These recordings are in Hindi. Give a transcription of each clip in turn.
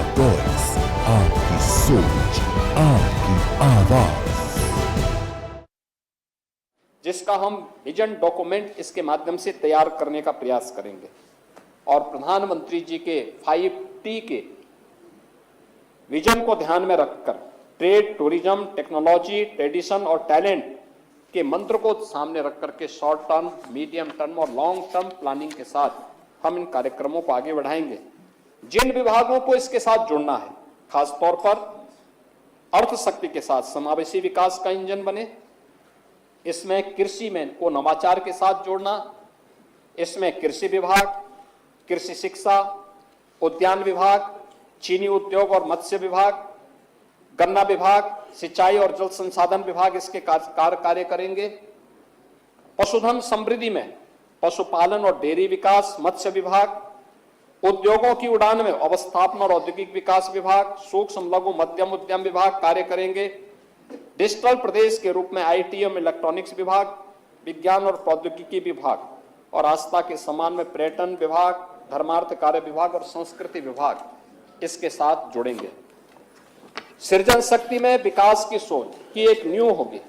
आपका वॉइस, आपकी सोच, आपकी आवाज, जिसका हम विजन डॉक्यूमेंट इसके माध्यम से तैयार करने का प्रयास करेंगे और प्रधानमंत्री जी के 5T के विजन को ध्यान में रखकर ट्रेड, टूरिज्म, टेक्नोलॉजी, ट्रेडिशन और टैलेंट के मंत्र को सामने रख करके शॉर्ट टर्म, मीडियम टर्म और लॉन्ग टर्म प्लानिंग के साथ हम इन कार्यक्रमों को आगे बढ़ाएंगे। जिन विभागों को इसके साथ जुड़ना है, खासतौर पर अर्थ शक्ति के साथ समावेशी विकास का इंजन बने, इसमें कृषि में को नवाचार के साथ जोड़ना, इसमें कृषि विभाग, कृषि शिक्षा, उद्यान विभाग, चीनी उद्योग और मत्स्य विभाग, गन्ना विभाग, सिंचाई और जल संसाधन विभाग इसके कार्य करेंगे। पशुधन समृद्धि में पशुपालन और डेयरी विकास, मत्स्य विभाग, उद्योगों की उड़ान में अवस्थापन और औद्योगिक विकास विभाग, सूक्ष्म लघु मध्यम उद्यम विभाग कार्य करेंगे। डिजिटल प्रदेश के रूप में IT एवं इलेक्ट्रॉनिक्स विभाग, विज्ञान और प्रौद्योगिकी विभाग और आस्था के सम्मान में पर्यटन विभाग, धर्मार्थ कार्य विभाग और संस्कृति विभाग इसके साथ जुड़ेंगे। सृजन शक्ति में विकास की सोच की एक नींव होगी,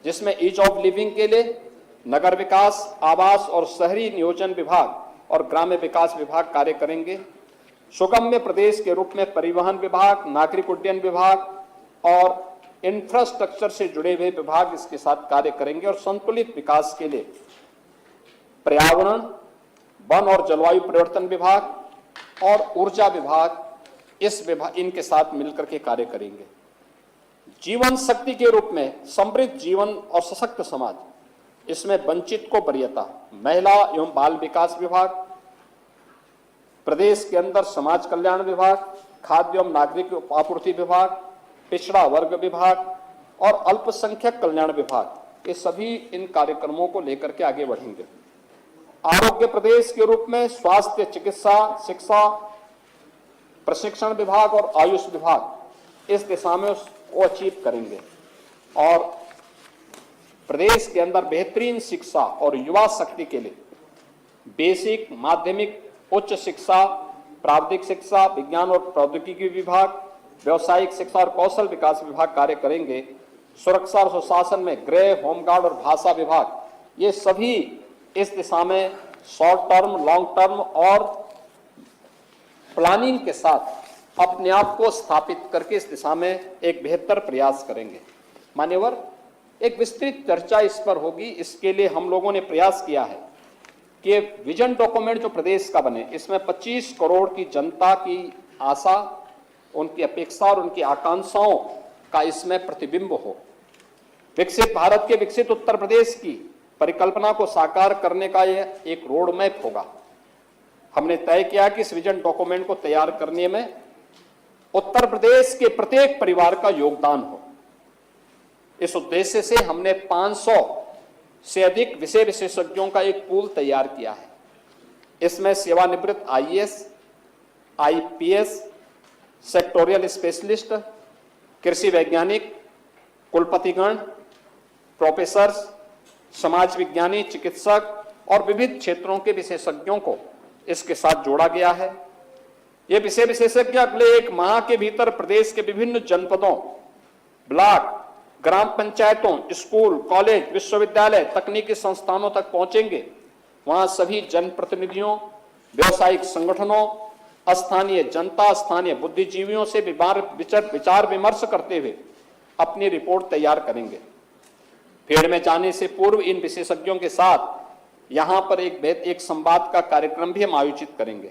जिसमें ईज ऑफ लिविंग के लिए नगर विकास, आवास और शहरी नियोजन विभाग और ग्राम्य विकास विभाग कार्य करेंगे। सुगम्य प्रदेश के रूप में परिवहन विभाग, नागरिक उड्डयन विभाग और इंफ्रास्ट्रक्चर से जुड़े हुए विभाग इसके साथ कार्य करेंगे और संतुलित विकास के लिए पर्यावरण, वन और जलवायु परिवर्तन विभाग और ऊर्जा विभाग इनके साथ मिलकर के कार्य करेंगे। जीवन शक्ति के रूप में समृद्ध जीवन और सशक्त समाज, इसमें वंचित को वरीयता, महिला एवं बाल विकास विभाग, प्रदेश के अंदर समाज कल्याण विभाग, खाद्य एवं नागरिक आपूर्ति विभाग, पिछड़ा वर्ग विभाग और अल्पसंख्यक कल्याण विभाग, ये सभी इन कार्यक्रमों को लेकर के आगे बढ़ेंगे। आरोग्य प्रदेश के रूप में स्वास्थ्य, चिकित्सा, शिक्षा, प्रशिक्षण विभाग और आयुष विभाग इस दिशा में वो अचीव करेंगे और प्रदेश के अंदर बेहतरीन शिक्षा और युवा शक्ति के लिए बेसिक, माध्यमिक, उच्च शिक्षा, प्राविधिक शिक्षा, विज्ञान और प्रौद्योगिकी विभाग, व्यवसायिक शिक्षा और कौशल विकास विभाग कार्य करेंगे। सुरक्षा और सुशासन में गृह, होमगार्ड और भाषा विभाग, ये सभी इस दिशा में शॉर्ट टर्म, लॉन्ग टर्म और प्लानिंग के साथ अपने आप को स्थापित करके इस दिशा में एक बेहतर प्रयास करेंगे। मान्यवर, एक विस्तृत चर्चा इस पर होगी। इसके लिए हम लोगों ने प्रयास किया है कि विजन डॉक्यूमेंट जो प्रदेश का बने, इसमें 25 करोड़ की जनता की आशा, उनकी अपेक्षा और उनकी आकांक्षाओं का इसमें प्रतिबिंब हो। विकसित भारत के विकसित उत्तर प्रदेश की परिकल्पना को साकार करने का यह एक रोड मैप होगा। हमने तय किया कि इस विजन डॉक्यूमेंट को तैयार करने में उत्तर प्रदेश के प्रत्येक परिवार का योगदान हो। इस उद्देश्य से हमने 500 से अधिक विषय विशेषज्ञों का एक पूल तैयार किया है। इसमें सेवानिवृत्त IAS, IPS, सेक्टोरियल स्पेशलिस्ट, कृषि वैज्ञानिक, कुलपतिगण, प्रोफेसर्स, समाज विज्ञानी, चिकित्सक और विविध क्षेत्रों के विशेषज्ञों को इसके साथ जोड़ा गया है। ये विषय विशेषज्ञ अगले 1 माह के भीतर प्रदेश के विभिन्न जनपदों, ब्लॉक, ग्राम पंचायतों, स्कूल, कॉलेज, विश्वविद्यालय, तकनीकी संस्थानों तक पहुंचेंगे। वहां सभी जनप्रतिनिधियों, व्यावसायिक संगठनों, स्थानीय जनता, स्थानीय बुद्धिजीवियों से विचार विमर्श करते हुए अपनी रिपोर्ट तैयार करेंगे। फील्ड में जाने से पूर्व इन विशेषज्ञों के साथ यहां पर एक संवाद का कार्यक्रम भी हम आयोजित करेंगे।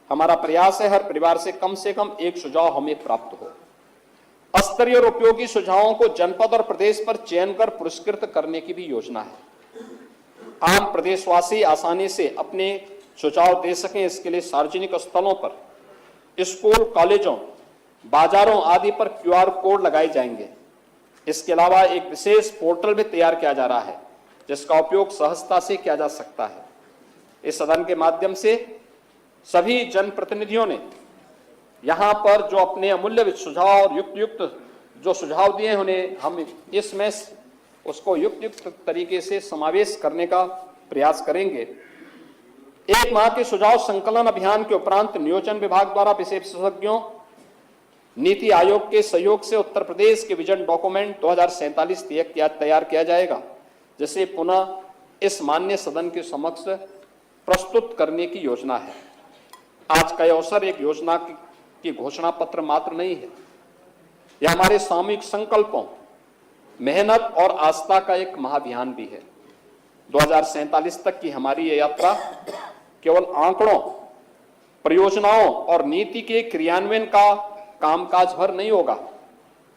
हमारा प्रयास है हर परिवार से कम एक सुझाव हमें प्राप्त हो। स्तरीय और उपयोगी सुझावों को जनपद और प्रदेश पर चयन कर पुरस्कृत करने की भी योजना है। आम प्रदेशवासी आसानी से अपने सुझाव दे सकें, इसके लिए सार्वजनिक स्थलों पर, स्कूल, कॉलेजों, बाजारों आदि पर QR कोड लगाए जाएंगे। इसके अलावा एक विशेष पोर्टल भी तैयार किया जा रहा है, जिसका उपयोग सहजता से किया जा सकता है। इस सदन के माध्यम से सभी जनप्रतिनिधियों ने यहाँ पर जो अपने अमूल्य सुझाव और युक्त जो सुझाव दिए, उन्हें हम इसमें उसको युक्त तरीके से समावेश करने का प्रयास करेंगे। 1 माह के सुझाव संकलन अभियान के उपरांत नियोजन विभाग द्वारा विशेषज्ञों नीति आयोग के सहयोग से उत्तर प्रदेश के विजन डॉक्यूमेंट 2047 तैयार किया जाएगा, जिसे पुनः इस माननीय सदन के समक्ष प्रस्तुत करने की योजना है। आज का अवसर एक योजना की घोषणा पत्र मात्र नहीं है, यह हमारे सामूहिक संकल्पों, मेहनत और आस्था का एक महाअभियान भी है। 2047 तक की हमारी ये यात्रा केवल आंकड़ों, परियोजनाओं और नीति के क्रियान्वयन का कामकाज भर नहीं होगा,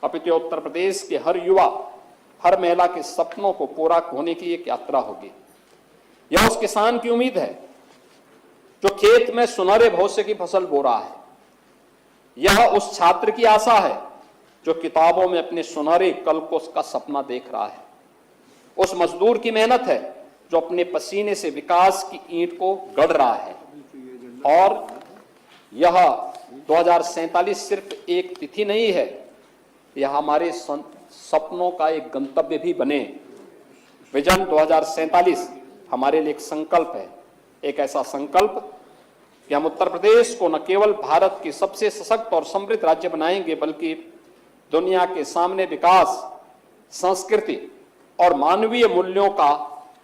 अपितु उत्तर प्रदेश के हर युवा, हर महिला के सपनों को पूरा होने की एक यात्रा होगी। यह उस किसान की उम्मीद है जो खेत में सुनहरे भविष्य की फसल बो रहा है। यह उस छात्र की आशा है जो किताबों में अपने सुनहरे कल को उसका सपना देख रहा है। उस मजदूर की मेहनत है जो अपने पसीने से विकास की ईंट को गढ़ रहा है। और यह 2047 सिर्फ एक तिथि नहीं है, यह हमारे सपनों का एक गंतव्य भी बने। विजन 2047 हमारे लिए एक संकल्प है, एक ऐसा संकल्प कि हम उत्तर प्रदेश को न केवल भारत की सबसे सशक्त और समृद्ध राज्य बनाएंगे, बल्कि दुनिया के सामने विकास, संस्कृति और मानवीय मूल्यों का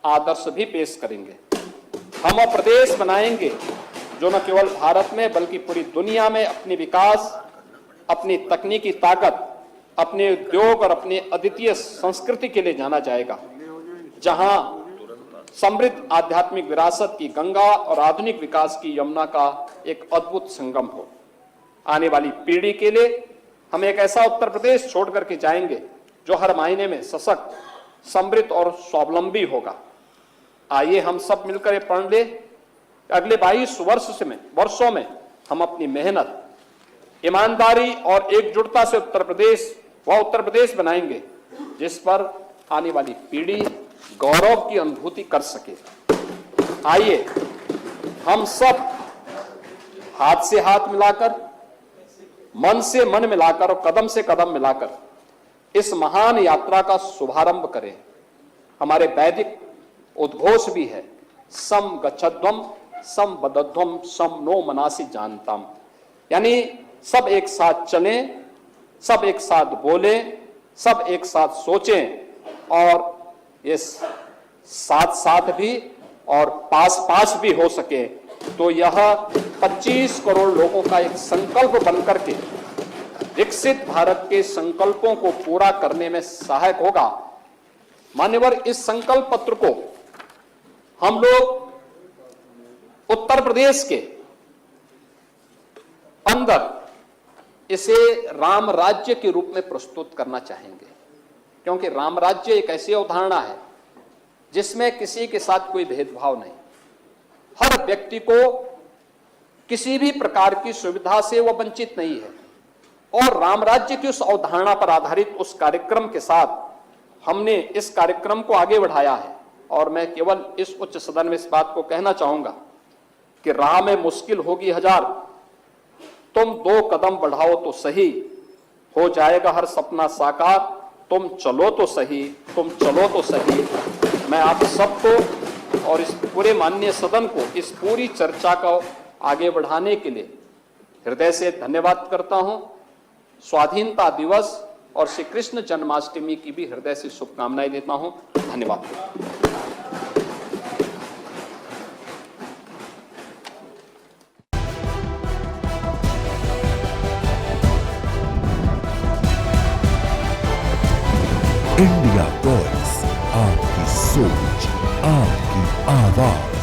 आदर्श भी पेश करेंगे। हम वो प्रदेश बनाएंगे जो न केवल भारत में बल्कि पूरी दुनिया में अपनी विकास, अपनी तकनीकी ताकत, अपने उद्योग और अपनी अद्वितीय संस्कृति के लिए जाना जाएगा, जहां समृद्ध आध्यात्मिक विरासत की गंगा और आधुनिक विकास की यमुना का एक अद्भुत संगम हो। आने वाली पीढ़ी के लिए हम एक ऐसा उत्तर प्रदेश छोड़ करके जाएंगे जो हर मायने में सशक्त, समृद्ध और स्वावलंबी होगा। आइए हम सब मिलकर ये प्रण ले, अगले 22 वर्षों में हम अपनी मेहनत, ईमानदारी और एकजुटता से उत्तर प्रदेश बनाएंगे जिस पर आने वाली पीढ़ी गौरव की अनुभूति कर सके। आइए हम सब हाथ से हाथ मिलाकर, मन से मन मिलाकर और कदम से कदम मिलाकर इस महान यात्रा का शुभारंभ करें। हमारे वैदिक उद्घोष भी है, सम गच्छध्वम सम बदध्वम सम नो मनासि जानताम, यानी सब एक साथ चलें, सब एक साथ बोलें, सब एक साथ सोचें और ये साथ साथ भी और पास पास भी हो सके। तो यह 25 करोड़ लोगों का एक संकल्प बनकर के विकसित भारत के संकल्पों को पूरा करने में सहायक होगा। मान्यवर, इस संकल्प पत्र को हम लोग उत्तर प्रदेश के अंदर इसे राम राज्य के रूप में प्रस्तुत करना चाहेंगे, क्योंकि राम राज्य एक ऐसी अवधारणा है जिसमें किसी के साथ कोई भेदभाव नहीं, हर व्यक्ति को किसी भी प्रकार की सुविधा से वह वंचित नहीं है। और राम राज्य की उस अवधारणा पर आधारित उस कार्यक्रम के साथ हमने इस कार्यक्रम को आगे बढ़ाया है। और मैं केवल इस उच्च सदन में इस बात को कहना चाहूंगा कि राह में मुश्किल होगी हजार, तुम 2 कदम बढ़ाओ तो सही, हो जाएगा हर सपना साकार, तुम चलो तो सही, तुम चलो तो सही। मैं आप सबको और इस पूरे माननीय सदन को इस पूरी चर्चा को आगे बढ़ाने के लिए हृदय से धन्यवाद करता हूं। स्वाधीनता दिवस और श्री कृष्ण जन्माष्टमी की भी हृदय से शुभकामनाएं देता हूं। धन्यवाद। इंडिया वॉइस, आपकी सोच, आपकी आवाज।